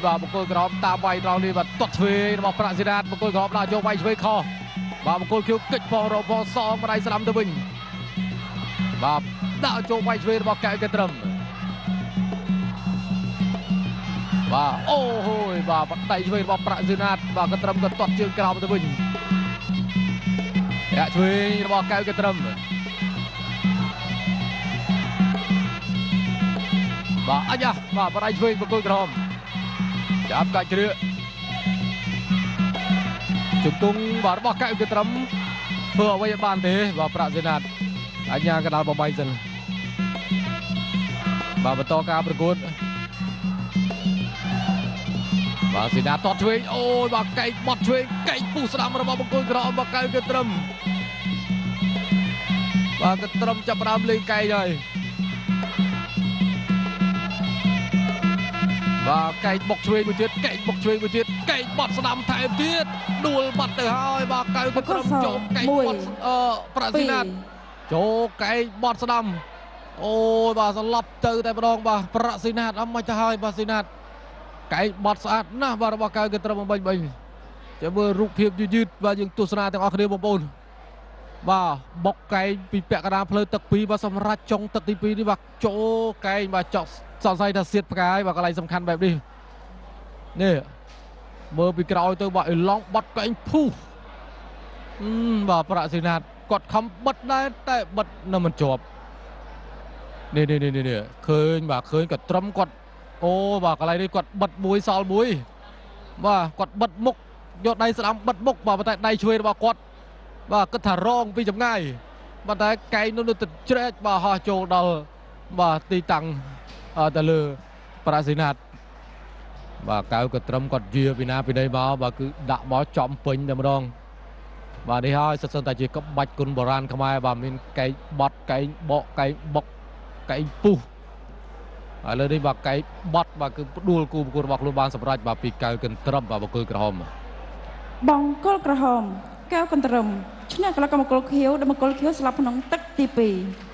បាទបង្គោលក្រមតាមវាយត្រង់នេះបាទទាត់ឆ្វេងរបស់ប្រាក់ស៊ីណាតបង្គោលក្រមដាក់យកវាយឆ្វេងខុសបាទបង្គោលខៀវគិចផងរកផងសងបដៃស្ដាំទៅវិញបាទដាក់យកវាយឆ្វេងរបស់កែវកែត្រឹមបាទអូហូយបាទបដៃឆ្វេងរបស់ប្រាក់ស៊ីណាតបាទកែត្រឹមក៏ទាត់ជើងក្រោមទៅវិញដាក់ឆ្វេងរបស់កែវកែត្រឹមបាទអាយ៉ាបាទបដៃឆ្វេងបង្គោលក្រមចាប់កាច់ជ្រឿជង្គង់បាទរបស់កែវកែត្រឹមធ្វើអ្វីបានទេបាទប្រាក់សេណាតអញ្ញាកដាលបំបីសិនបាទបន្តការប្រកួតបាទសេណាតតឆ្វេងអូយបាទកែកបត់ឆ្វេងកែកពុះស្ដាំរបស់បង្គោលក្រមរបស់កែវកែត្រឹមបាទកែត្រឹមចាប់ផ្ដើមលេងកែកហើយបាទកែកបុកឆ្វេងមួយទៀតកែកបុកឆ្វេងមួយទៀតកែកបត់ស្ដាំថែមទៀតដួលបាត់ទៅហើយបាទកែវកែត្រឹមចូលកែកបត់ប្រាក់ស៊ីណាតចូលកែកបត់ស្ដាំអូយបាទសន្លប់ទៅតែម្ដងបាទប្រាក់ស៊ីណាតអត់មិនទៅហើយបាទស៊ីណាតកែកបត់ស្អាតណាស់បាទរបស់កែវកែត្រឹមបំបីចាំមើលរូបភាពយឺតបាទយើងទស្សនាទាំងអស់គ្នាបងប្អូនបាទបុកកែងពីពាក់កណ្ដាលផ្លូវទឹក2បាទសម្រាប់ចុងទឹកទី2នេះបាទចូលកែងបាទចောက်សង្ស័យថាសៀតផ្កាយបាទកន្លែងសំខាន់បែបនេះនេះមើលពីក្រោយទៅបាទអេឡង់បាត់កែងភុះបាទប្រាក់ស៊ីណាតគាត់ខំបិទដែរតែបិទនៅមិនជាប់នេះឃើញបាទឃើញក៏ត្រឹមគាត់អូបាទកន្លែងនេះគាត់បិទមួយសល់មួយបាទគាត់បិទមុខយកដៃស្ដាំបិទមុខបាទតែដៃឆ្វេងរបស់គាត់បាទគិតថារងពីចម្ងាយបាទតែកែងនោះទៅជ្រែកបាទហោះចូលដល់បាទទីតាំងទៅលើប្រាស៊ីណាតបាទកៅក៏ត្រឹមគាត់យាពីណាពីណីមកបាទគឺដាក់មកចំពេញតែម្ដងបាទនេះហើយសិតតែជាក្បាច់គុណបុរាណខ្មែរបាទមានកែងបត់កែងបកកែងបុកកែងពុះឥឡូវនេះបាទកែងបត់បាទគឺផ្ដួលគូប្រកួតរបស់ខ្លួនបានសម្រេចបាទពីកៅកិនត្រឹមបាទបង្គោលក្រហមបង្គោលក្រហមកែវកិនត្រឹមឈ្នះកីឡាករបង្គោលខៀវដែលបង្គោលខៀវស្លាប់ក្នុងទឹកទី2